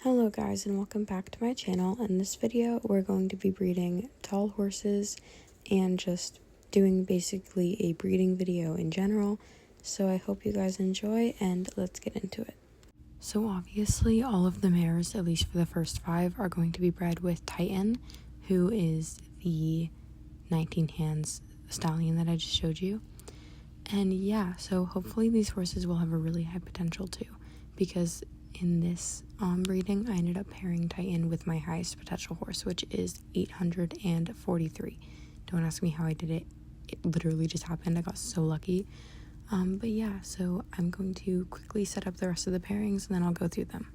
Hello guys, and welcome back to my channel. In this video we're going to be breeding tall horses and just doing basically a breeding video in general, so I hope you guys enjoy and let's get into it. So obviously all of the mares, at least for the first 5, are going to be bred with Titan, who is the 19 hands stallion that I just showed you. And yeah, so hopefully these horses will have a really high potential too, because in this breeding I ended up pairing Titan with my highest potential horse, which is 843. Don't ask me how I did it. It literally just happened. I got so lucky. But yeah, so I'm going to quickly set up the rest of the pairings and then I'll go through them.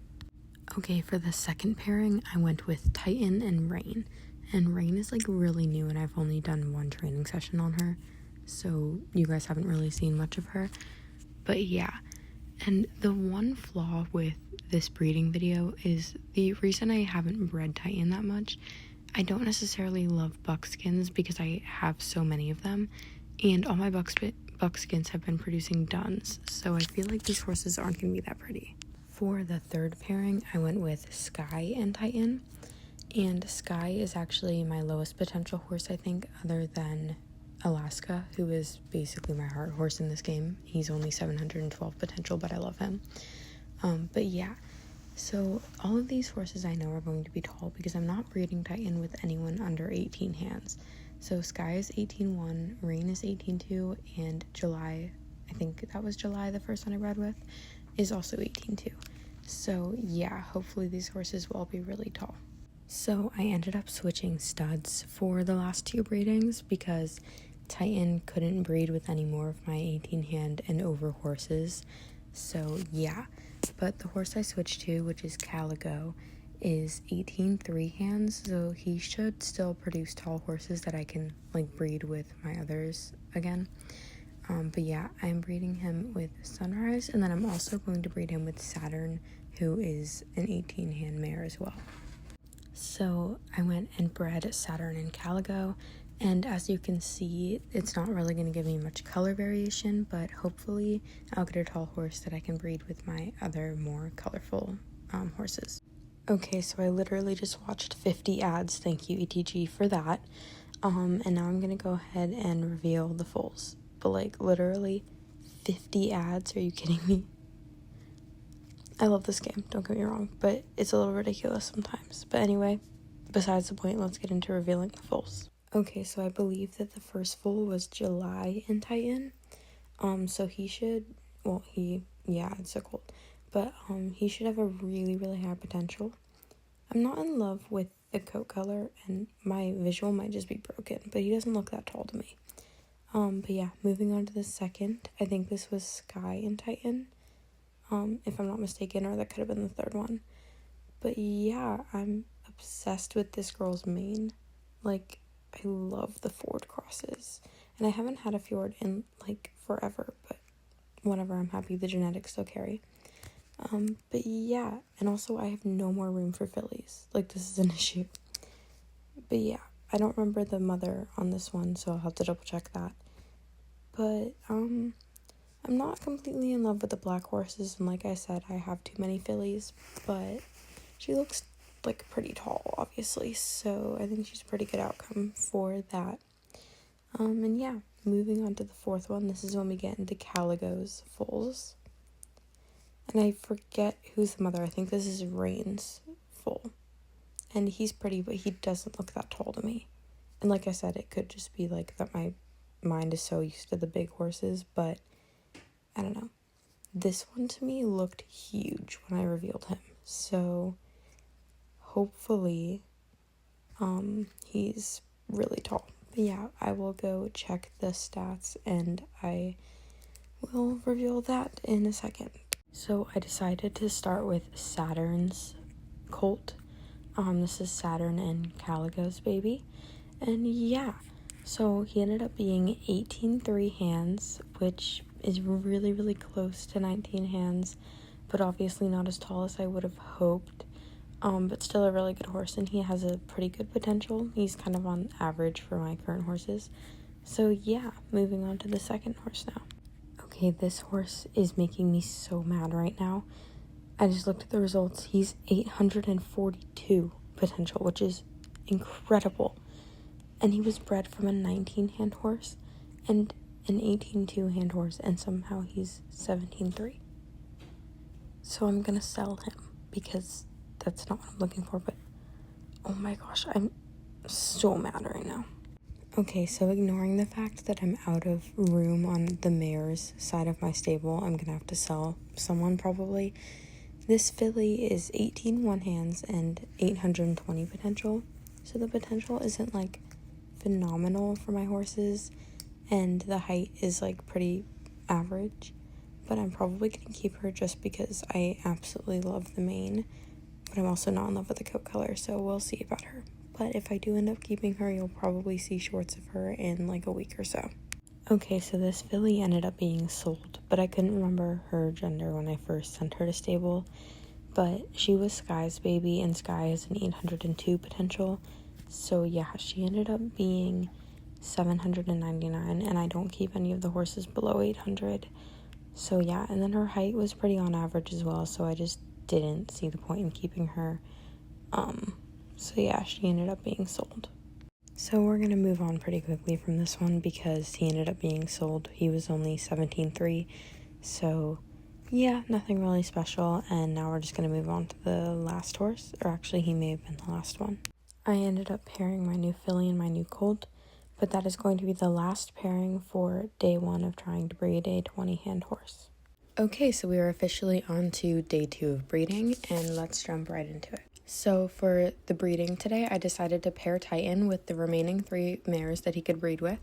Okay, for the second pairing I went with Titan and Rain. And Rain is like really new and I've only done one training session on her, so you guys haven't really seen much of her. But yeah, and the one flaw with this breeding video is the reason I haven't bred Titan that much. I don't necessarily love buckskins because I have so many of them, and all my buckskins have been producing duns, so I feel like these horses aren't going to be that pretty. For the third pairing, I went with Sky and Titan, and Sky is actually my lowest potential horse, I think, other than Alaska, who is basically my heart horse in this game. He's only 712 potential, but I love him. But yeah, so all of these horses I know are going to be tall because I'm not breeding Titan with anyone under 18 hands. So Sky is 18.1, Rain is 18.2, and July, I think that was July, the first one I bred with, is also 18.2. So yeah, hopefully these horses will all be really tall. So I ended up switching studs for the last 2 breedings because Titan couldn't breed with any more of my 18 hand and over horses. So yeah, but the horse I switched to, which is Caligo, is 18.3 hands, so he should still produce tall horses that I can like breed with my others again. But yeah, I'm breeding him with Sunrise, and then I'm also going to breed him with Saturn, who is an 18 hand mare as well. So I went and bred Saturn and Caligo, and as you can see, it's not really going to give me much color variation, but hopefully I'll get a tall horse that I can breed with my other more colorful horses. Okay, so I literally just watched 50 ads, thank you ETG for that, and now I'm going to go ahead and reveal the foals. But like literally 50 ads, are you kidding me? I love this game, don't get me wrong, but it's a little ridiculous sometimes. But anyway, besides the point, let's get into revealing the foals. Okay, so I believe that the first foal was July in Titan. So he should, it's so cold. But he should have a really, really high potential. I'm not in love with the coat color, and my visual might just be broken, but he doesn't look that tall to me. But yeah, moving on to the second, I think this was Sky in Titan. If I'm not mistaken, or that could have been the third one. But yeah, I'm obsessed with this girl's mane. Like, I love the Ford crosses. And I haven't had a Fjord in, like, forever, but whatever, I'm happy the genetics still carry. But yeah, and also I have no more room for fillies. Like, this is an issue. But yeah, I don't remember the mother on this one, so I'll have to double check that. But, I'm not completely in love with the black horses, and like I said, I have too many fillies, but she looks like pretty tall, obviously, so I think she's a pretty good outcome for that. And yeah, moving on to the fourth one, this is when we get into Caligo's foals. And I forget who's the mother. I think this is Rain's foal. And he's pretty, but he doesn't look that tall to me. And like I said, it could just be like that my mind is so used to the big horses, but I don't know. This one to me looked huge when I revealed him. So hopefully he's really tall. But yeah, I will go check the stats and I will reveal that in a second. So I decided to start with Saturn's colt. This is Saturn and Caligo's baby. And yeah, so he ended up being 18.3 hands, which is really, really close to 19 hands, but obviously not as tall as I would have hoped. But still a really good horse, and he has a pretty good potential. He's kind of on average for my current horses. So yeah, moving on to the second horse now. Okay, this horse is making me so mad right now. I just looked at the results. He's 842 potential, which is incredible. And he was bred from a 19-hand horse and an 18-2 hand horse, and somehow he's 17-3. So I'm gonna sell him because that's not what I'm looking for, but oh my gosh, I'm so mad right now. Okay, so ignoring the fact that I'm out of room on the mare's side of my stable, I'm gonna have to sell someone probably. This filly is 18 one-hands and 820 potential, so the potential isn't like phenomenal for my horses, and the height is like pretty average, but I'm probably gonna keep her just because I absolutely love the mane, but I'm also not in love with the coat color, so we'll see about her. But if I do end up keeping her, you'll probably see shorts of her in like a week or so. Okay, so this filly ended up being sold, but I couldn't remember her gender when I first sent her to stable, but she was Sky's baby, and Sky is an 802 potential. So yeah, she ended up being 799, and I don't keep any of the horses below 800. So yeah, and then her height was pretty on average as well, so I just didn't see the point in keeping her. So yeah, she ended up being sold. So we're gonna move on pretty quickly from this one because he ended up being sold. He was only 17.3, so yeah, nothing really special. And now we're just gonna move on to the last horse, or actually he may have been the last one. I ended up pairing my new filly and my new colt, but that is going to be the last pairing for day 1 of trying to breed a 20-hand horse. Okay, so we are officially on to day 2 of breeding, and let's jump right into it. So for the breeding today, I decided to pair Titan with the remaining 3 mares that he could breed with,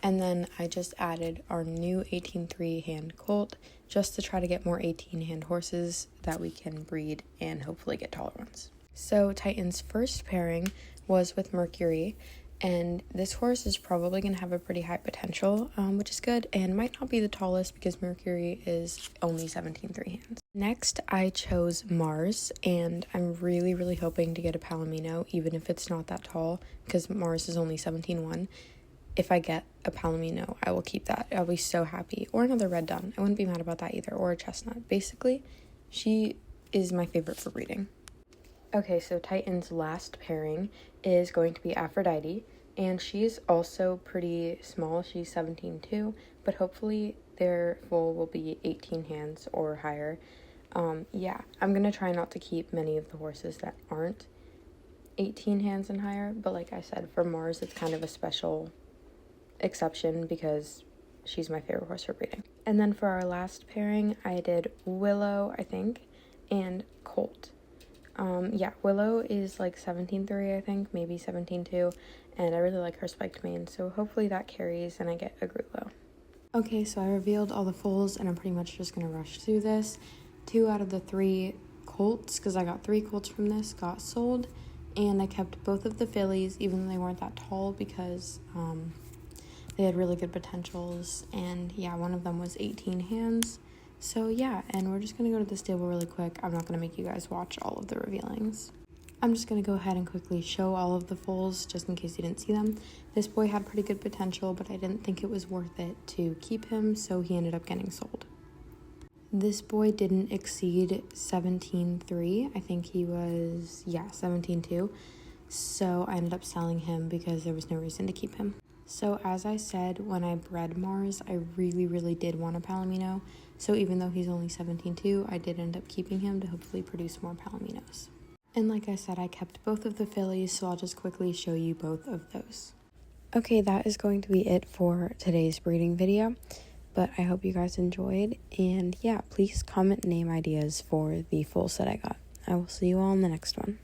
and then I just added our new 18-3 hand colt just to try to get more 18-hand horses that we can breed and hopefully get taller ones. So Titan's first pairing was with Mercury, and this horse is probably going to have a pretty high potential, which is good, and might not be the tallest because Mercury is only 17.3 hands. Next, I chose Mars, and I'm really hoping to get a Palomino, even if it's not that tall, because Mars is only 17.1. If I get a Palomino, I will keep that. I'll be so happy. Or another Red Dun. I wouldn't be mad about that either. Or a Chestnut. Basically, she is my favorite for breeding. Okay, so Titan's last pairing is going to be Aphrodite, and she's also pretty small. She's 17.2, but hopefully their foal will be 18 hands or higher. Yeah, I'm going to try not to keep many of the horses that aren't 18 hands and higher, but like I said, for Mars, it's kind of a special exception because she's my favorite horse for breeding. And then for our last pairing, I did Willow, I think, and Colt. Yeah, Willow is like 17.3, I think, maybe 17.2, and I really like her spiked mane, so hopefully that carries and I get a Grulo. Okay, so I revealed all the foals, and I'm pretty much just going to rush through this. 2 out of the 3 colts, because I got 3 colts from this, got sold, and I kept both of the fillies, even though they weren't that tall, because they had really good potentials, and yeah, one of them was 18 hands. So yeah, and we're just going to go to the stable really quick. I'm not going to make you guys watch all of the revealings. I'm just going to go ahead and quickly show all of the foals, just in case you didn't see them. This boy had pretty good potential, but I didn't think it was worth it to keep him, so he ended up getting sold. This boy didn't exceed 17.3. I think he was, 17.2. So I ended up selling him because there was no reason to keep him. So as I said, when I bred Mars, I really did want a Palomino. So even though he's only 17.2, I did end up keeping him to hopefully produce more Palominos. And like I said, I kept both of the fillies, so I'll just quickly show you both of those. Okay, that is going to be it for today's breeding video, but I hope you guys enjoyed, and yeah, please comment name ideas for the foals that I got. I will see you all in the next one.